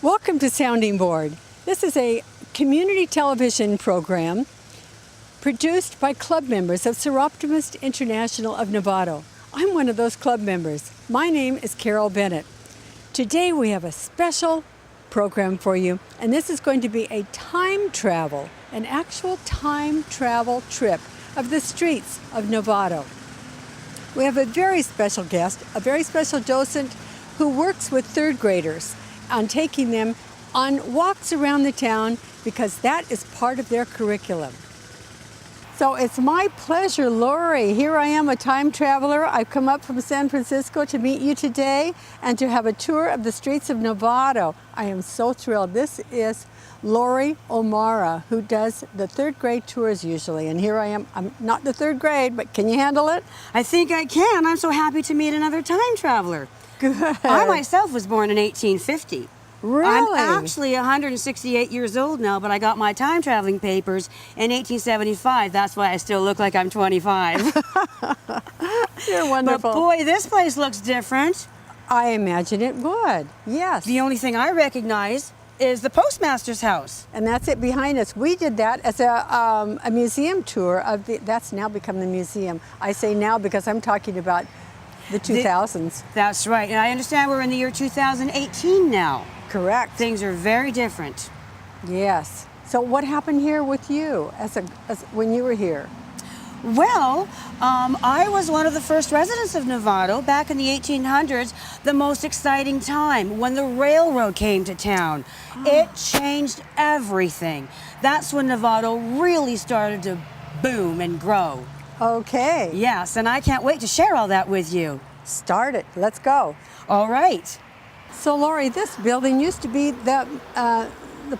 Welcome to Sounding Board. This is a community television program produced by club members of Seroptimist International of Novato. I'm one of those club members. My name is Carole Bennett. Today we have a special program for you, and this is going to be a time travel, an actual time travel trip of the streets of Novato. We have a very special guest, a very special docent who works with third graders on taking them on walks around the town because that is part of their curriculum. So it's my pleasure, Laurie. Here I am, a time traveler. I've come up from San Francisco to meet you today and to have a tour of the streets of Novato. I am so thrilled. This is Laurie O'Mara, who does the third grade tours usually. And here I am. I'm not the third grade, but can you handle it? I think I can. I'm so happy to meet another time traveler. Good. I myself was born in 1850. Really? I'm actually 168 years old now, but I got my time traveling papers in 1875. That's why I still look like I'm 25. You're wonderful. But boy, this place looks different. I imagine it would, yes. The only thing I recognize is the postmaster's house. And that's it behind us. We did that as a museum tour of that's now become the museum. I say now because I'm talking about the 2000s. That's right. And I understand we're in the year 2018 now. Correct. Things are very different. Yes. So what happened here with you as when you were here? Well, I was one of the first residents of Novato back in the 1800s, the most exciting time when the railroad came to town. It changed everything. That's when Novato really started to boom and grow. Okay. Yes, and I can't wait to share all that with you. Start it. Let's go. All right. So, Laurie, this building used to be the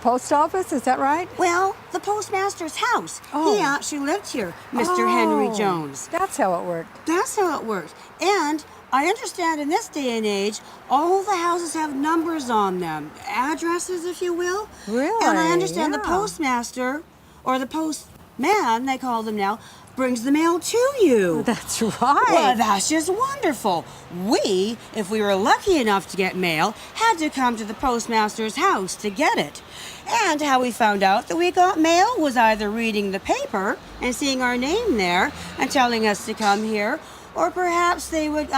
post office, is that right? Well, the postmaster's house. Oh. He actually lived here, Mr. Henry Jones. That's how it worked. That's how it works. And I understand in this day and age, all the houses have numbers on them, addresses, if you will. Really? And I understand the Yeah. postmaster, or the postman, they call them now, brings the mail to you. That's right. Well, that's just wonderful. We, if we were lucky enough to get mail, had to come to the postmaster's house to get it. And how we found out that we got mail was either reading the paper and seeing our name there and telling us to come here, or perhaps they would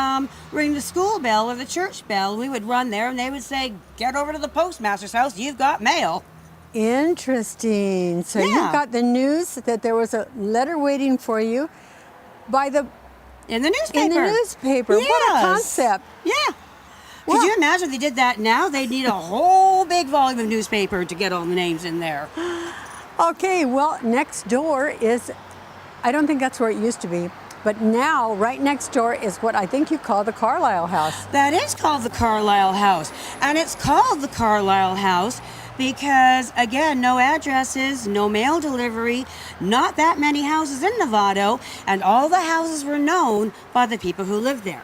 ring the school bell or the church bell. We would run there and they would say, "Get over to the postmaster's house, you've got mail." Interesting. So you Yeah. got the news that there was a letter waiting for you In the newspaper. in the newspaper. What a Yes. concept. Yeah. Well- Could you imagine if they did that now? They'd need a whole big volume of newspaper to get all the names in there. Okay, well, next door is, I don't think that's where it used to be, but now right next door is what I think you call the Carlisle House. That is called the Carlisle House. And it's called the Carlisle House because, again, no addresses, no mail delivery, not that many houses in Novato, and all the houses were known by the people who lived there.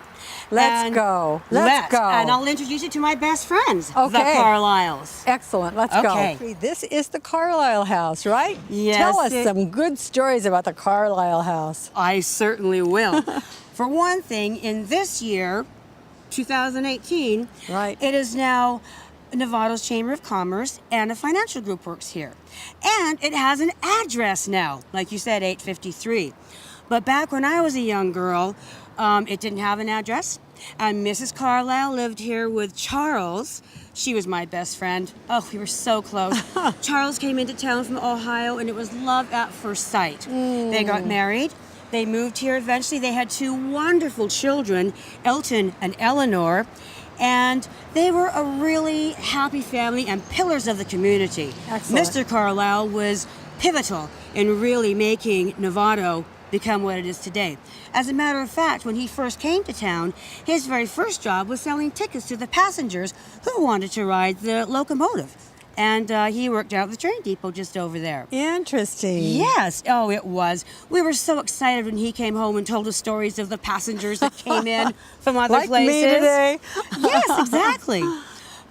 Let's go. Let's go. And I'll introduce you to my best friends, the Okay. Carlisles. Excellent. Let's Okay. go. This is the Carlisle House, right? Yes, Tell us it- some good stories about the Carlisle House. I certainly will. For one thing, in this year, 2018, Right. it is now Novato's Chamber of Commerce and a financial group works here. And it has an address now, like you said, 853. But back when I was a young girl, it didn't have an address. And Mrs. Carlisle lived here with Charles. She was my best friend. Oh, we were so close. Charles came into town from Ohio, and it was love at first sight. They got married. They moved here eventually. They had two wonderful children, Elton and Eleanor. And they were a really happy family and pillars of the community. Excellent. Mr. Carlisle was pivotal in really making Novato become what it is today. As a matter of fact, when he first came to town, his very first job was selling tickets to the passengers who wanted to ride the locomotive. And he worked out the train depot just over there. Interesting. Yes. Oh, it was. We were so excited when he came home and told us stories of the passengers that came in from other Like places. me today. Yes, exactly.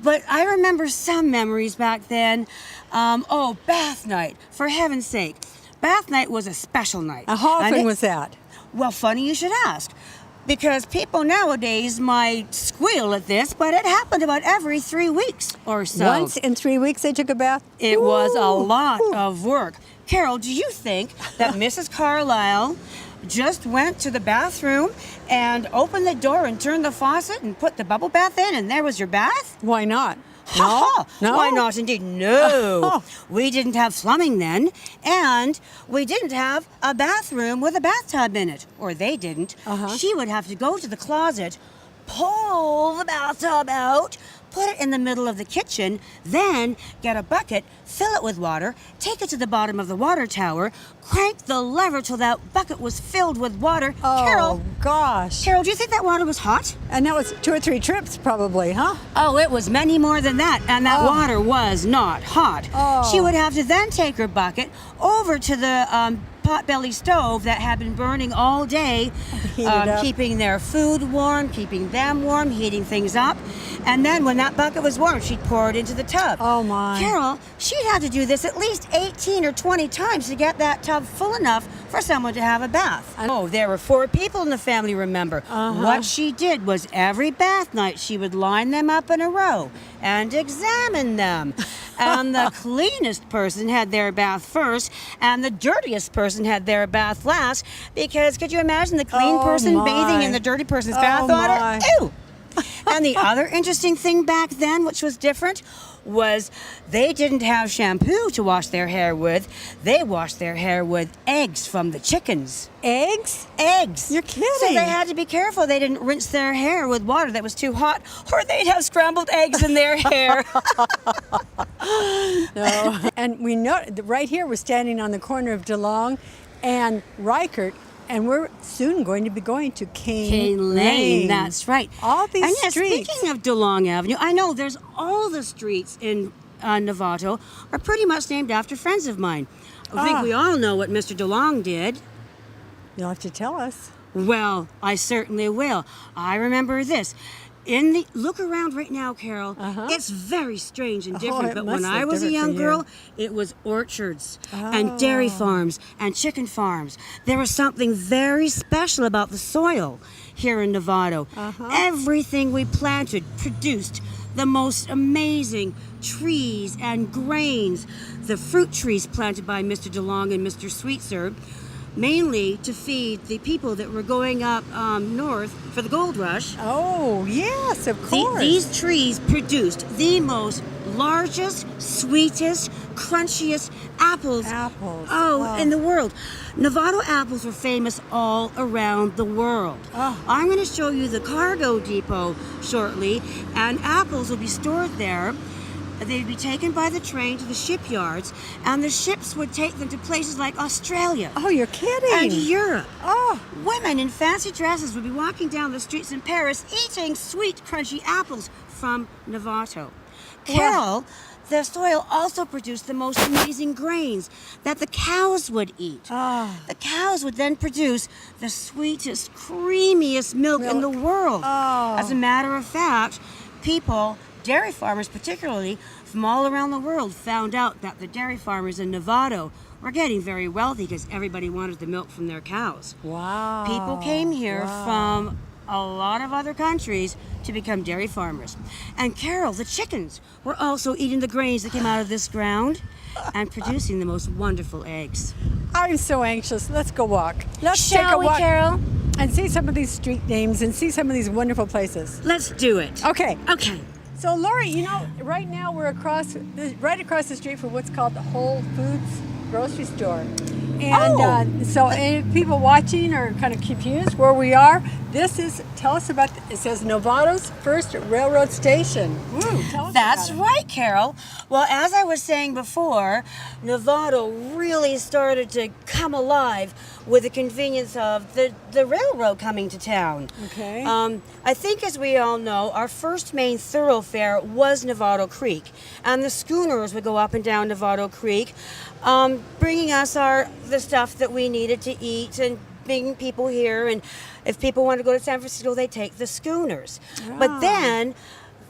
But I remember some memories back then. Bath night, for heaven's sake. Bath night was a special night. How often And was that? Well, funny you should ask. because people nowadays might squeal at this, but it happened about every 3 weeks or so. Once in 3 weeks they took a bath? It was a lot Ooh. of work. Carol, do you think that Mrs. Carlisle just went to the bathroom and opened the door and turned the faucet and put the bubble bath in and there was your bath? Why not? No? No? Why not indeed? No. We didn't have plumbing then, and we didn't have a bathroom with a bathtub in it. Or they didn't. She would have to go to the closet, pull the bathtub out, put it in the middle of the kitchen, then get a bucket, fill it with water, take it to the bottom of the water tower, crank the lever till that bucket was filled with water. Oh, gosh. Carol, do you think that water was hot? And that was 2 or 3 trips probably, huh? Oh, it was many more than that, and that water was not hot. Oh. She would have to then take her bucket over to the potbelly stove that had been burning all day, Heat it up. keeping their food warm, keeping them warm, heating things up. And then when that bucket was warm, she'd pour it into the tub. Oh, my. Carol, she'd have to do this at least 18 or 20 times to get that tub full enough for someone to have a bath. Oh, there were 4 people in the family, remember. What she did was every bath night, she would line them up in a row and examine them. And the cleanest person had their bath first, and the dirtiest person had their bath last, because could you imagine the clean person my. bathing in the dirty person's bath my. water? Ew! And the other interesting thing back then, which was different, was they didn't have shampoo to wash their hair with. They washed their hair with eggs from the chickens. Eggs? Eggs. You're kidding. So they had to be careful they didn't rinse their hair with water that was too hot, or they'd have scrambled eggs in their hair. No. And we know right here we're standing on the corner of DeLong and Reichert, and we're soon going to be going to Cane Lane. That's right. All these and yes, streets. Speaking of DeLong Avenue, I know there's all the streets in Novato are pretty much named after friends of mine. I think we all know what Mr. DeLong did. You'll have to tell us. Well, I certainly will. I remember this. Look around right now, Carol. It's very strange and different. it But must when I look was a different for young you. girl, it was orchards and dairy farms and chicken farms. There was something very special about the soil here in Novato. Everything we planted produced the most amazing trees and grains. The fruit trees planted by Mr. DeLong and Mr. Sweetser, mainly to feed the people that were going up north for the gold rush. Oh, yes, of course. These trees produced the most largest, sweetest, crunchiest apples. In the world. Novato apples were famous all around the world. I'm going to show you the cargo depot shortly, and apples will be stored there. They'd be taken by the train to the shipyards, and the ships would take them to places like Australia. Oh, you're kidding. And Europe. Oh. Women in fancy dresses would be walking down the streets in Paris eating sweet, crunchy apples from Novato. Carol, the soil also produced the most amazing grains that the cows would eat. The cows would then produce the sweetest, creamiest milk in the world. As a matter of fact, people, dairy farmers particularly, from all around the world found out that the dairy farmers in Novato were getting very wealthy because everybody wanted the milk from their cows. Wow. People came here from a lot of other countries to become dairy farmers. And Carol, the chickens were also eating the grains that came out of this ground and producing the most wonderful eggs. I'm so anxious. Let's go walk. Let's take a Shall we, walk Carol? and see some of these street names and see some of these wonderful places. Let's do it. Okay. Okay. So, Laurie, you know, right now we're right across the street from what's called the Whole Foods grocery store. And so if people watching are kind of confused where we are, tell us about, it says Novato's first railroad station. Tell us That's about it. right, Carol. Well, as I was saying before, Novato really started to come alive with the convenience of the railroad coming to town. Okay. I think, as we all know, our first main thoroughfare was Novato Creek, and the schooners would go up and down Novato Creek, bringing us the stuff that we needed to eat and bringing people here. And if people wanted to go to San Francisco, they take the schooners. But then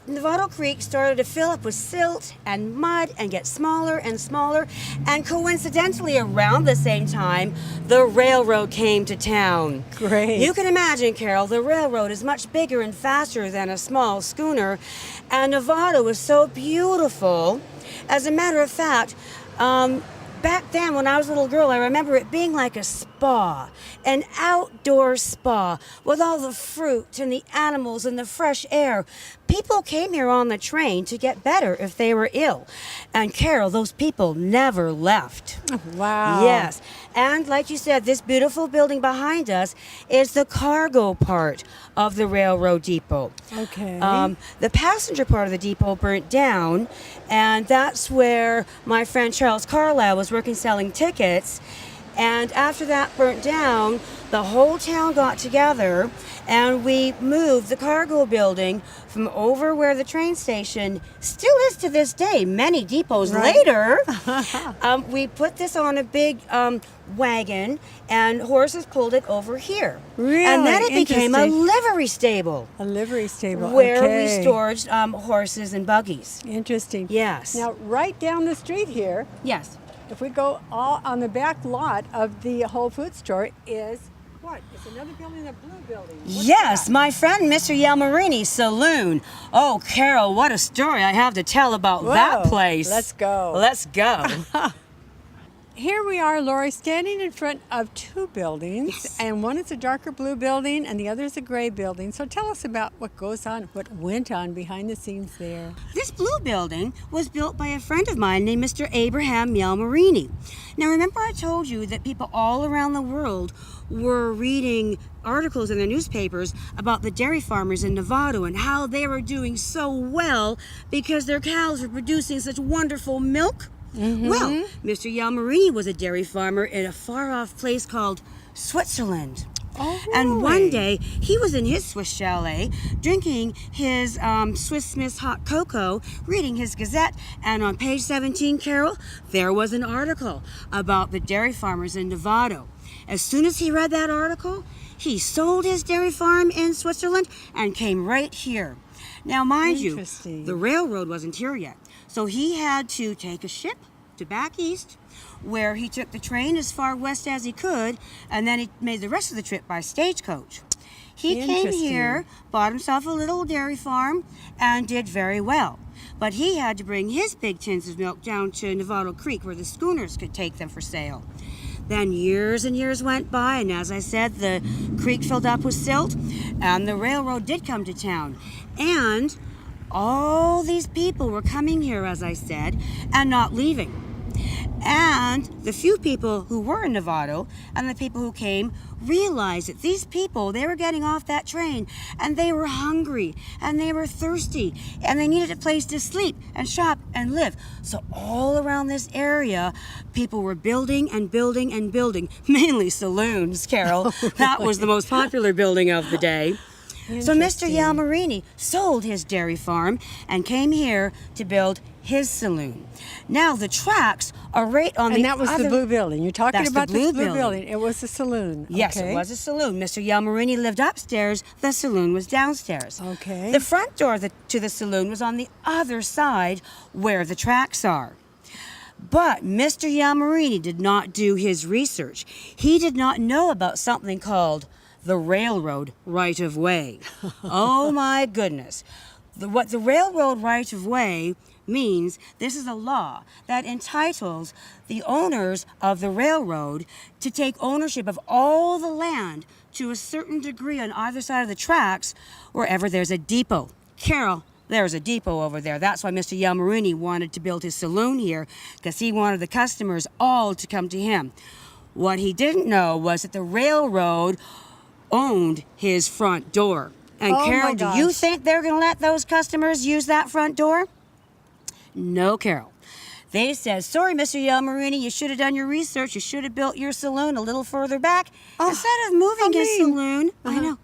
Novato Creek started to fill up with silt and mud and get smaller and smaller. And coincidentally, around the same time, the railroad came to town. Great. You can imagine, Carole, the railroad is much bigger and faster than a small schooner. And Novato is so beautiful. As a matter of fact, back then, when I was a little girl, I remember it being like a spa, an outdoor spa with all the fruit and the animals and the fresh air. People came here on the train to get better if they were ill. And Carole, those people never left. Wow. Yes. And like you said, this beautiful building behind us is the cargo part of the railroad depot. Okay. The passenger part of the depot burnt down, and that's where my friend Charles Carlisle was working selling tickets. And after that burnt down, the whole town got together and we moved the cargo building from over where the train station still is to this day, many depots later. We put this on a big wagon and horses pulled it over here. Really? And then it became a livery stable. A livery stable. Where okay. we stored horses and buggies. Interesting. Yes. Now, right down the street here, Yes. if we go all on the back lot of the Whole Foods store is what? It's another building, a blue building. What's Yes, that? my friend Mr. Yelmarini's saloon. Oh, Carole, what a story I have to tell about that Whoa, place. let's go. Let's go. Here we are, Laurie, standing in front of two buildings, Yes. and one is a darker blue building and the other is a gray building. So tell us about what goes on, what went on behind the scenes there. This blue building was built by a friend of mine named Mr. Abraham Yelmarini. Now, remember I told you that people all around the world were reading articles in the newspapers about the dairy farmers in Novato and how they were doing so well because their cows were producing such wonderful milk? Mm-hmm. Well, Mr. Yelmarini was a dairy farmer in a far-off place called Switzerland. Oh, And one really? day, he was in his Swiss chalet, drinking his Swiss Smith's hot cocoa, reading his Gazette, and on page 17, Carole, there was an article about the dairy farmers in Novato. As soon as he read that article, he sold his dairy farm in Switzerland and came right here. Now, mind you, Interesting. the railroad wasn't here yet, so he had to take a ship to back east, where he took the train as far west as he could, and then he made the rest of the trip by stagecoach. He came Interesting. here, bought himself a little dairy farm, and did very well. But he had to bring his big tins of milk down to Novato Creek where the schooners could take them for sale. Then years and years went by, and as I said, the creek filled up with silt, and the railroad did come to town. And all these people were coming here, as I said, and not leaving. And the few people who were in Novato and the people who came realized that these people, they were getting off that train and they were hungry and they were thirsty and they needed a place to sleep and shop and live. So all around this area, people were building and building and building, mainly saloons, Carole. That was the most popular building of the day. So Mr. Interesting. Yelmarini sold his dairy farm and came here to build his saloon. Now the tracks are right on And the that was other... the blue building. You're talking That's the about blue this blue building. building. It was a saloon. Yes, okay. it was a saloon. Mr. Yelmarini lived upstairs. The saloon was downstairs. Okay. The front door to the saloon was on the other side where the tracks are. But Mr. Yelmarini did not do his research. He did not know about something called the railroad right-of-way. Oh my goodness. What the railroad right-of-way means, this is a law that entitles the owners of the railroad to take ownership of all the land to a certain degree on either side of the tracks wherever there's a depot. Carole, there's a depot over there. That's why Mr. Yelmarini wanted to build his saloon here, because he wanted the customers all to come to him. What he didn't know was that the railroad owned his front door. And Oh, my Carole, do you gosh. think they're going to let those customers use that front door? No, Carole. They said, sorry, Mr. Yelmarini, you should have done your research. You should have built your saloon a little further back. Instead of moving his saloon, I know,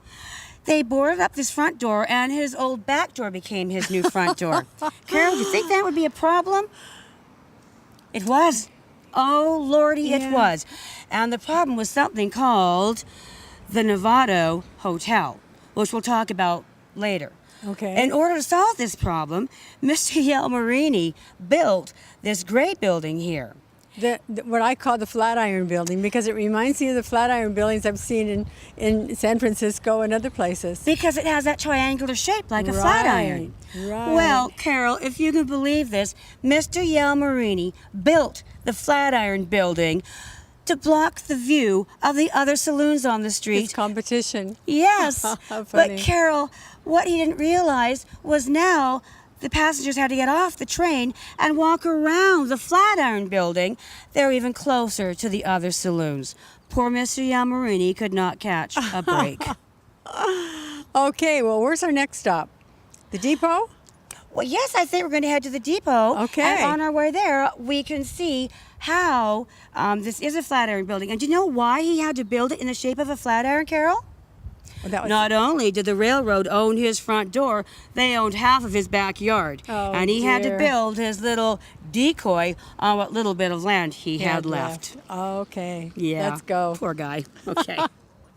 they boarded up this front door, and his old back door became his new front door. Carole, do you think that would be a problem? It was. Oh, Lordy, it Yeah. was. And the problem was something called the Novato Hotel, which we'll talk about later. Okay. In order to solve this problem, Mr. Yelmarini built this great building here. What I call the Flatiron Building, because it reminds me of the Flatiron buildings I've seen in San Francisco and other places. Because it has that triangular shape like a flat iron. Right. Well, Carol, if you can believe this, Mr. Yelmarini built the Flatiron Building to block the view of the other saloons on the street. It's competition. Yes. How But funny. Carol, what he didn't realize was now the passengers had to get off the train and walk around the Flatiron Building. They're even closer to the other saloons. Poor Mr. Yelmarini could not catch a break. Okay, well, where's our next stop? The depot? Well, yes, I think we're going to head to the depot. Okay. And on our way there, we can see how this is a Flatiron Building. And do you know why he had to build it in the shape of a Flatiron, Carol? Well, that was Not only did the railroad own his front door, they owned half of his backyard. Oh, and he had to dear. build his little decoy on what little bit of land he had left. Okay. Yeah. Let's go. Poor guy. Okay.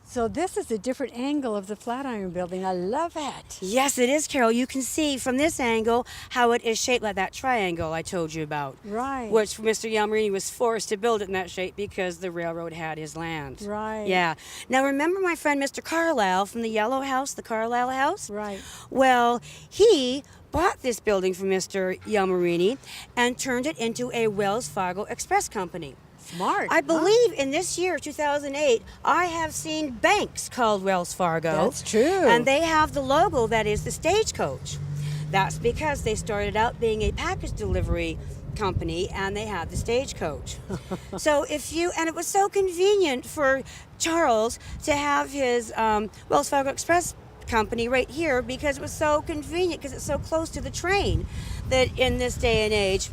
So this is a different angle of the Flatiron Building. I love it. Yes, it is, Carol. You can see from this angle how it is shaped like that triangle I told you about. Right. Which Mr. Yelmarini was forced to build it in that shape because the railroad had his land. Right. Yeah. Now remember my friend Mr. Carlisle from the Yellow House, the Carlisle House? Right. Well, he bought this building from Mr. Yelmarini and turned it into a Wells Fargo Express company. Smart. I believe in this year, 2008, I have seen banks called Wells Fargo. That's true. And they have the logo that is the stagecoach. That's because they started out being a package delivery company and they had the stagecoach. So and it was so convenient for Charles to have his Wells Fargo Express company right here because it was so convenient because it's so close to the train that in this day and age,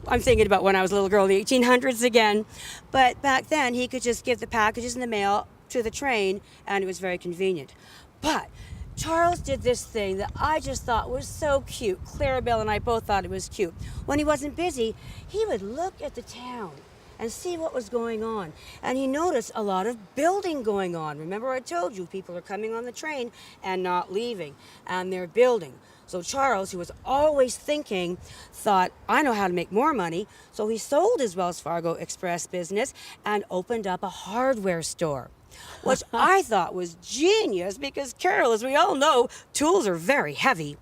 I'm thinking about when I was a little girl in the 1800s again, but back then he could just give the packages in the mail to the train and it was very convenient. But Charles did this thing that I just thought was so cute. Clarabelle and I both thought it was cute. When he wasn't busy, he would look at the town and see what was going on. And he noticed a lot of building going on. Remember I told you people are coming on the train and not leaving, and they're building. So Charles, who was always thinking, thought, I know how to make more money. So he sold his Wells Fargo Express business and opened up a hardware store, which I thought was genius because, Carol, as we all know, tools are very heavy.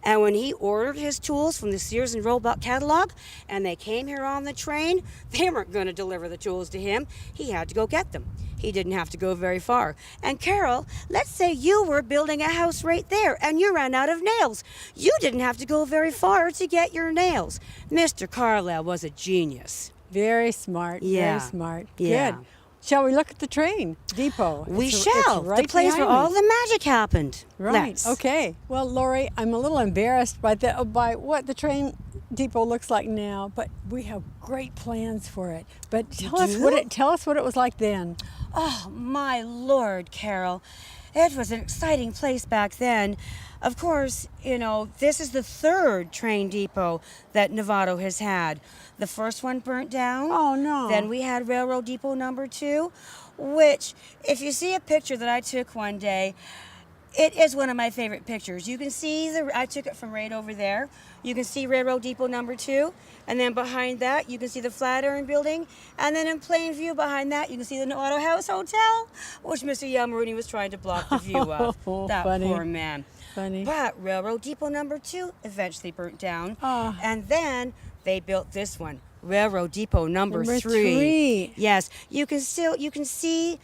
And when he ordered his tools from the Sears and Roebuck catalog and they came here on the train, they weren't going to deliver the tools to him. He had to go get them. He didn't have to go very far. And Carol, let's say you were building a house right there and you ran out of nails. You didn't have to go very far to get your nails. Mr. Carlisle was a genius. Very smart. Yeah. Very smart. Yeah. Good. Shall we look at the train depot? We It's shall. right The place where behind all me. the magic happened. Right. Let's. Okay. Well, Laurie, I'm a little embarrassed by what the train depot looks like now, but we have great plans for it. But tell us what it was like then. Oh, my Lord, Carol. It was an exciting place back then. Of course, this is the third train depot that Novato has had. The first one burnt down. Oh, no. Then we had Railroad Depot number 2, which, if you see a picture that I took one day, it is one of my favorite pictures. You can see I took it from right over there. You can see Railroad Depot number 2, and then behind that you can see the Flatiron Building, and then in plain view behind that you can see the Novato House Hotel, which Mr. Yelmarini was trying to block the view of. That Funny. poor man. Funny. But Railroad Depot number 2 eventually burnt down, Oh. and then they built this one, Railroad Depot number 3. 3. Yes, you can see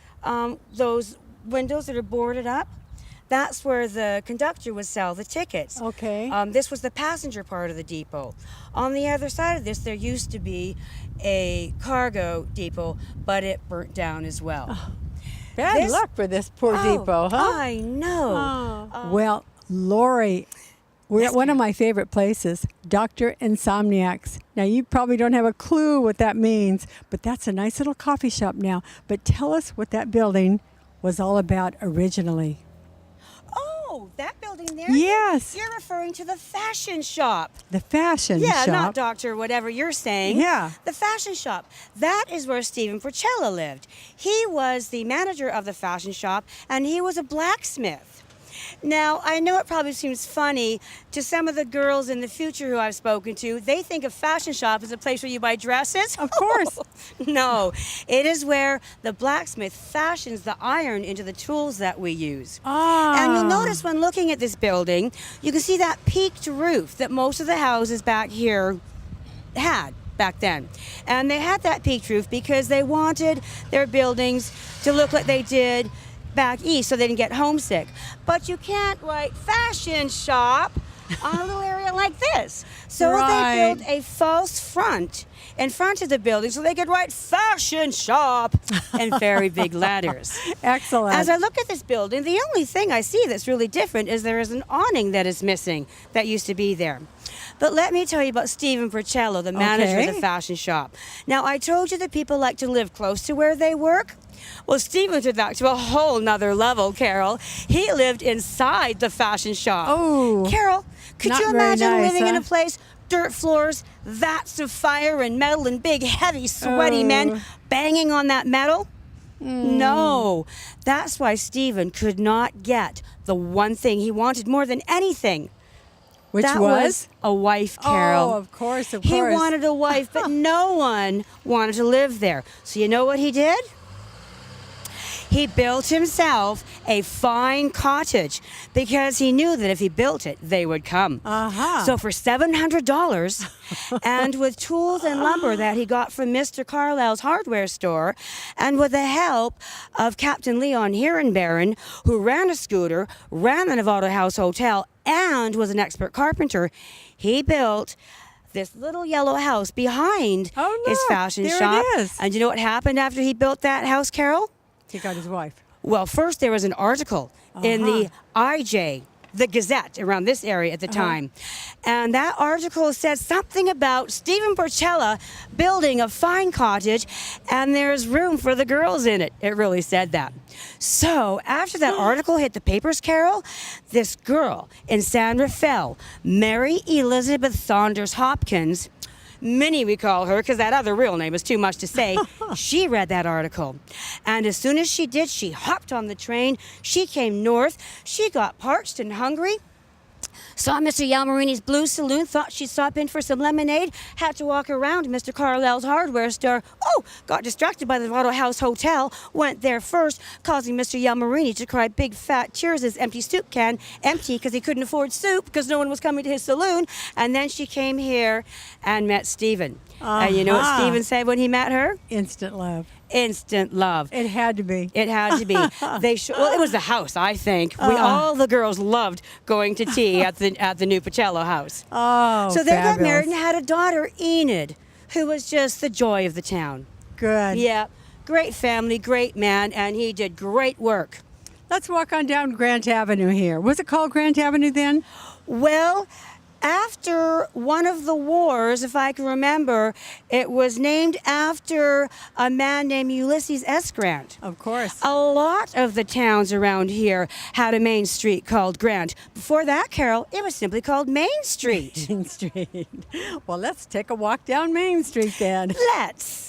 those windows that are boarded up. That's where the conductor would sell the tickets. Okay. This was the passenger part of the depot. On the other side of this, there used to be a cargo depot, but it burnt down as well. Bad luck for this poor depot, huh? I know. Well, Laurie, we're Yes, at one of ma'am. my favorite places, Dr. Insomniac's. Now, you probably don't have a clue what that means, but that's a nice little coffee shop now. But tell us what that building was all about originally. Oh, that building there? Yes. You're referring to the fashion shop. The fashion Yeah, shop. not doctor, whatever you're saying. Yeah. The fashion shop. That is where Stephen Porcella lived. He was the manager of the fashion shop, and he was a blacksmith. Now, I know it probably seems funny to some of the girls in the future who I've spoken to. They think a fashion shop is a place where you buy dresses. Of course. No, it is where the blacksmith fashions the iron into the tools that we use. Ah. And you'll notice when looking at this building, you can see that peaked roof that most of the houses back here had back then. And they had that peaked roof because they wanted their buildings to look like they did back east so they didn't get homesick. But you can't write fashion shop on a little area like this. So Right. they built a false front in front of the building so they could write fashion shop in very big letters. Excellent. As I look at this building, the only thing I see that's really different is there is an awning that is missing that used to be there. But let me tell you about Stephen Porcello, the manager of Okay. the fashion shop. Now, I told you that people like to live close to where they work. Well, Stephen took that to a whole nother level, Carole. He lived inside the fashion shop. Oh. Carole, could Not you very imagine nice, living in huh? a place, dirt floors, vats of fire and metal and big, heavy, sweaty men banging on that metal? No. That's why Stephen could not get the one thing he wanted more than anything. Which That was a wife, Carole. Oh, of course, of He course. wanted a wife, but no one wanted to live there. So you know what he did? He built himself a fine cottage because he knew that if he built it, they would come. Uh-huh. So for $700 and with tools and lumber that he got from Mr. Carlisle's hardware store and with the help of Captain Leon Herenbaron, who ran a scooter, ran the Novato House Hotel, and was an expert carpenter, he built this little yellow house behind Oh, his look, fashion there it shop. is. And you know what happened after he built that house, Carole? He got his wife. Well, first there was an article in the IJ, the Gazette, around this area at the time. And that article said something about Stephen Porcello building a fine cottage and there's room for the girls in it. It really said that. So after that article hit the papers, Carole, this girl in San Rafael, Mary Elizabeth Saunders Hopkins, Minnie we call her because that other real name is too much to say, she read that article. And as soon as she did, she hopped on the train. She came north. She got parched and hungry. Saw Mr. Yalmarini's Blue Saloon, thought she'd stop in for some lemonade, had to walk around to Mr. Carlisle's hardware store. Oh, got distracted by the Novato House Hotel, went there first, causing Mr. Yalmarini to cry big fat tears as empty soup can, empty because he couldn't afford soup because no one was coming to his saloon. And then she came here and met Stephen. And you know what Uh-huh. Stephen said when he met her? Instant love. Instant love. It had to be. It had to be. Well, it was the house, I think. All the girls loved going to tea at the new Porcello house. Oh, So they got fabulous. married and had a daughter, Enid, who was just the joy of the town. Good. Yeah, great family, great man, and he did great work. Let's walk on down Grant Avenue here. Was it called Grant Avenue then? Well, after one of the wars, if I can remember, it was named after a man named Ulysses S. Grant. Of course. A lot of the towns around here had a main street called Grant. Before that, Carole, it was simply called Main Street. Main Street. Well, let's take a walk down Main Street then. Let's.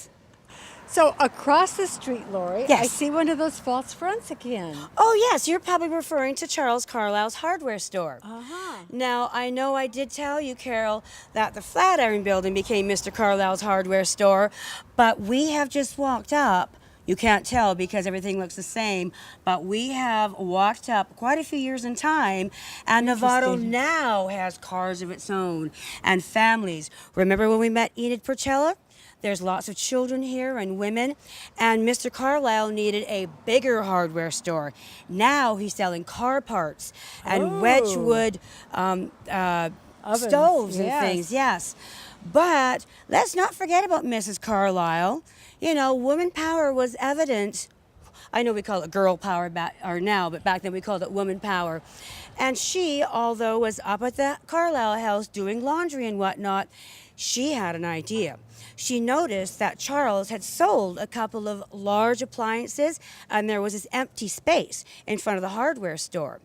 So across the street, Laurie, Yes. I see one of those false fronts again. Oh, yes, you're probably referring to Charles Carlisle's hardware store. Uh-huh. Now, I know I did tell you, Carole, that the Flatiron Building became Mr. Carlisle's hardware store, but we have just walked up. You can't tell because everything looks the same, but we have walked up quite a few years in time, and Novato Interesting. now has cars of its own and families. Remember when we met Enid Porcello? There's lots of children here and women, and Mr. Carlisle needed a bigger hardware store. Now he's selling car parts and Oh. Wedgwood Ovens, stoves and yes. things, yes. But let's not forget about Mrs. Carlisle. You know, woman power was evident. I know we call it girl power now, but back then we called it woman power. And she, although was up at the Carlisle house doing laundry and whatnot, she had an idea. She noticed that Charles had sold a couple of large appliances and there was this empty space in front of the hardware store.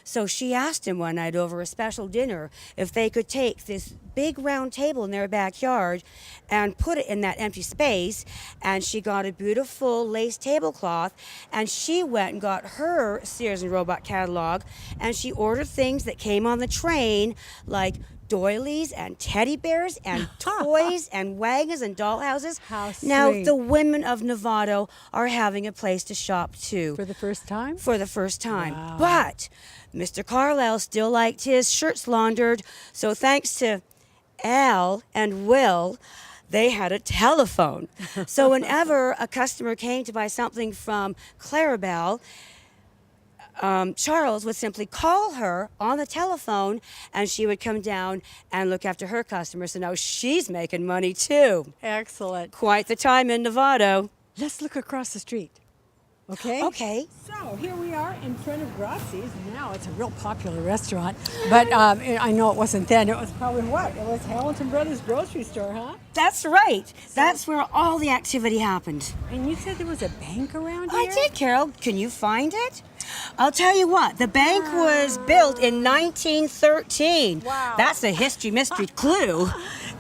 So she asked him one night over a special dinner if they could take this big round table in their backyard and put it in that empty space. And she got a beautiful lace tablecloth, and she went and got her Sears and Roebuck catalog, and she ordered things that came on the train, like doilies and teddy bears and toys and wagons and dollhouses. How Now sweet. the women of Novato are having a place to shop too. For the first time? For the first time. Wow. But Mr. Carlisle still liked his shirts laundered, so thanks to Al and Will, they had a telephone. So whenever a customer came to buy something from Clarabelle, Charles would simply call her on the telephone, and she would come down and look after her customers. So now she's making money too. Excellent. Quite the time in Novato. Let's look across the street. Okay? Okay. So here we are in front of Grazi's. Now it's a real popular restaurant, but I know it wasn't then. It was probably what? It was Hamilton Brothers grocery store, huh? That's right. That's where all the activity happened. And you said there was a bank around here? I did, Carol. Can you find it? I'll tell you what, the bank was built in 1913. Wow. That's a history mystery clue.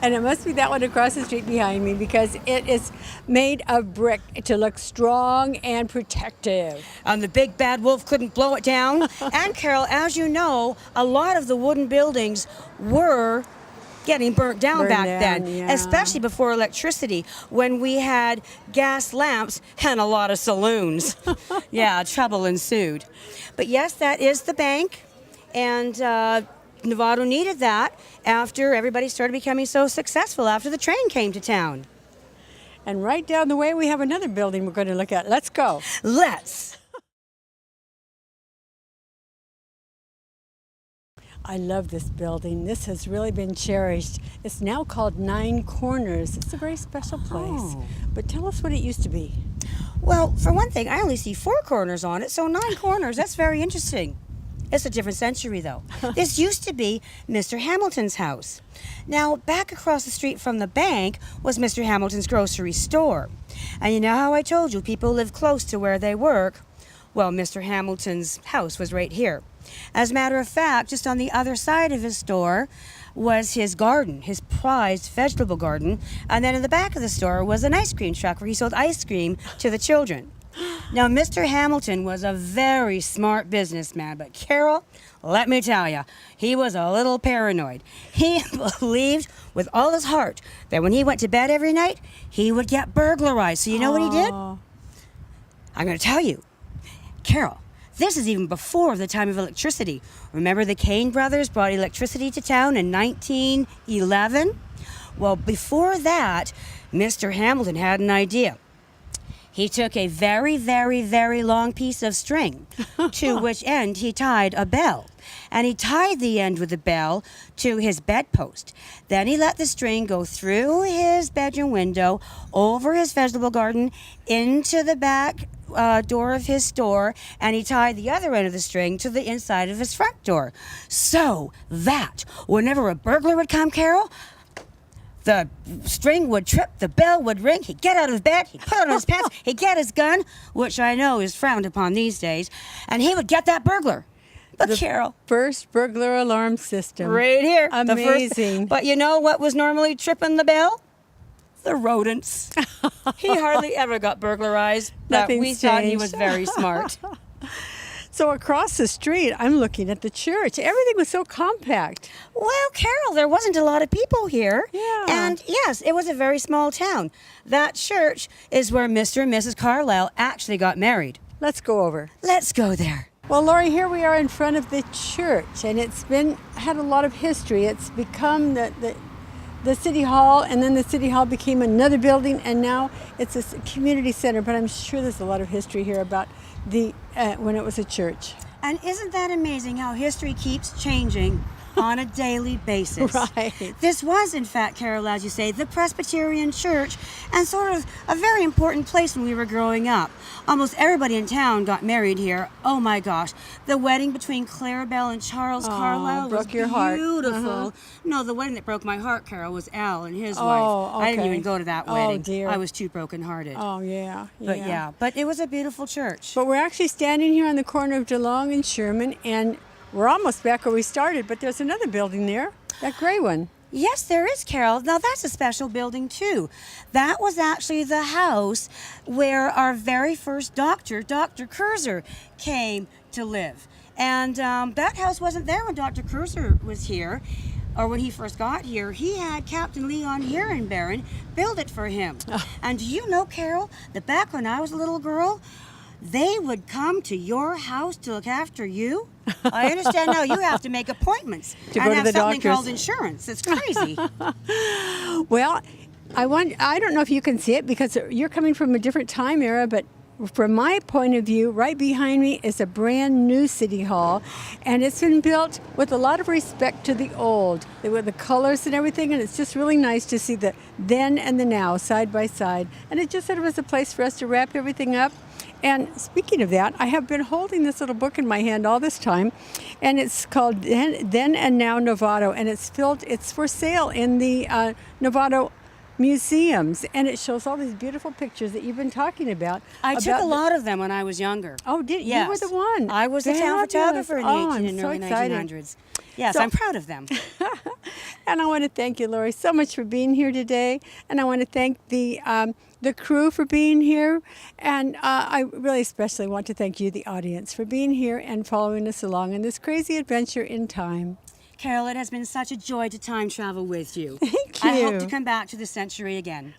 And it must be that one across the street behind me because it is made of brick to look strong and protective. And the big bad wolf couldn't blow it down. And Carol, as you know, a lot of the wooden buildings were getting burnt down back then, yeah. especially before electricity, when we had gas lamps and a lot of saloons. Yeah, trouble ensued. But yes, that is the bank, and Novato needed that after everybody started becoming so successful after the train came to town. And right down the way, we have another building we're going to look at. Let's go. Let's. I love this building. This has really been cherished. It's now called Nine Corners. It's a very special place. Oh. But tell us what it used to be. Well, for one thing, I only see 4 corners on it, so 9 corners, that's very interesting. It's a different century, though. This used to be Mr. Hamilton's house. Now, back across the street from the bank was Mr. Hamilton's grocery store. And you know how I told you people live close to where they work? Well, Mr. Hamilton's house was right here. As a matter of fact, just on the other side of his store was his garden, his prized vegetable garden. And then in the back of the store was an ice cream truck where he sold ice cream to the children. Now, Mr. Hamilton was a very smart businessman, but Carol, let me tell you, he was a little paranoid. He believed with all his heart that when he went to bed every night, he would get burglarized. So you know what he did? Oh. I'm going to tell you. Carol, this is even before the time of electricity. Remember the Kane brothers brought electricity to town in 1911? Well, before that, Mr. Hamilton had an idea. He took a very, very, very long piece of string to which end he tied a bell. And he tied the end with the bell to his bedpost. Then he let the string go through his bedroom window, over his vegetable garden, into the back door of his store, and he tied the other end of the string to the inside of his front door. So that whenever a burglar would come, Carol, the string would trip, the bell would ring, he'd get out of bed, he'd put on his pants, he'd get his gun, which I know is frowned upon these days, and he would get that burglar. But The Carol, First burglar alarm system. right here. Amazing. But you know what was normally tripping the bell? The rodents. He hardly ever got burglarized, but Nothing's we thought he changed. was very smart. So across the street, I'm looking at the church. Everything was so compact. Well, Carol, there wasn't a lot of people here. Yeah. And yes, it was a very small town. That church is where Mr. and Mrs. Carlisle actually got married. Let's go over. Let's go there. Well, Laurie, here we are in front of the church, and it's had a lot of history. It's become the city hall, and then the city hall became another building, and now it's a community center. But I'm sure there's a lot of history here about when it was a church. And isn't that amazing how history keeps changing on a daily basis? Right. This was, in fact, Carol, as you say, the Presbyterian church, and sort of a very important place when we were growing up. Almost everybody in town got married here. Oh my gosh. The wedding between Clarabelle and Charles Carlisle was broke your heart. beautiful. Uh-huh. No, the wedding that broke my heart, Carol, was Al and his Oh, wife. I didn't okay. even go to that Oh, wedding. dear. I was too brokenhearted. Oh, yeah. But it was a beautiful church. But we're actually standing here on the corner of DeLong and Sherman, and we're almost back where we started, but there's another building there, that gray one. Yes, there is, Carole. Now, that's a special building, too. That was actually the house where our very first doctor, Dr. Kurzer, came to live. And that house wasn't there when Dr. Kurzer was here, or when he first got here. He had Captain Leon Herrenbaron build it for him. And do you know, Carole, that back when I was a little girl, they would come to your house to look after you? I understand now you have to make appointments To and go to have the something doctors. called insurance. It's crazy. Well, I don't know if you can see it because you're coming from a different time era, but from my point of view, right behind me is a brand new city hall, and it's been built with a lot of respect to the old, with the colors and everything, and it's just really nice to see the then and the now side by side. And it just said it was a place for us to wrap everything up. And speaking of that, I have been holding this little book in my hand all this time, and it's called Then and Now Novato, and it's for sale in the Novato museums, and it shows all these beautiful pictures that you've been talking about. I took a lot of them when I was younger. Oh, did you? Yes. You were the one. I was the town Fabulous. photographer in the Oh, 18 I'm and so early excited. 1900s. Yes, So- I'm proud of them. And I want to thank you, Laurie, so much for being here today. And I want to thank the crew for being here. And I really especially want to thank you, the audience, for being here and following us along in this crazy adventure in time. Carole, it has been such a joy to time travel with you. Thank you. I hope to come back to the century again.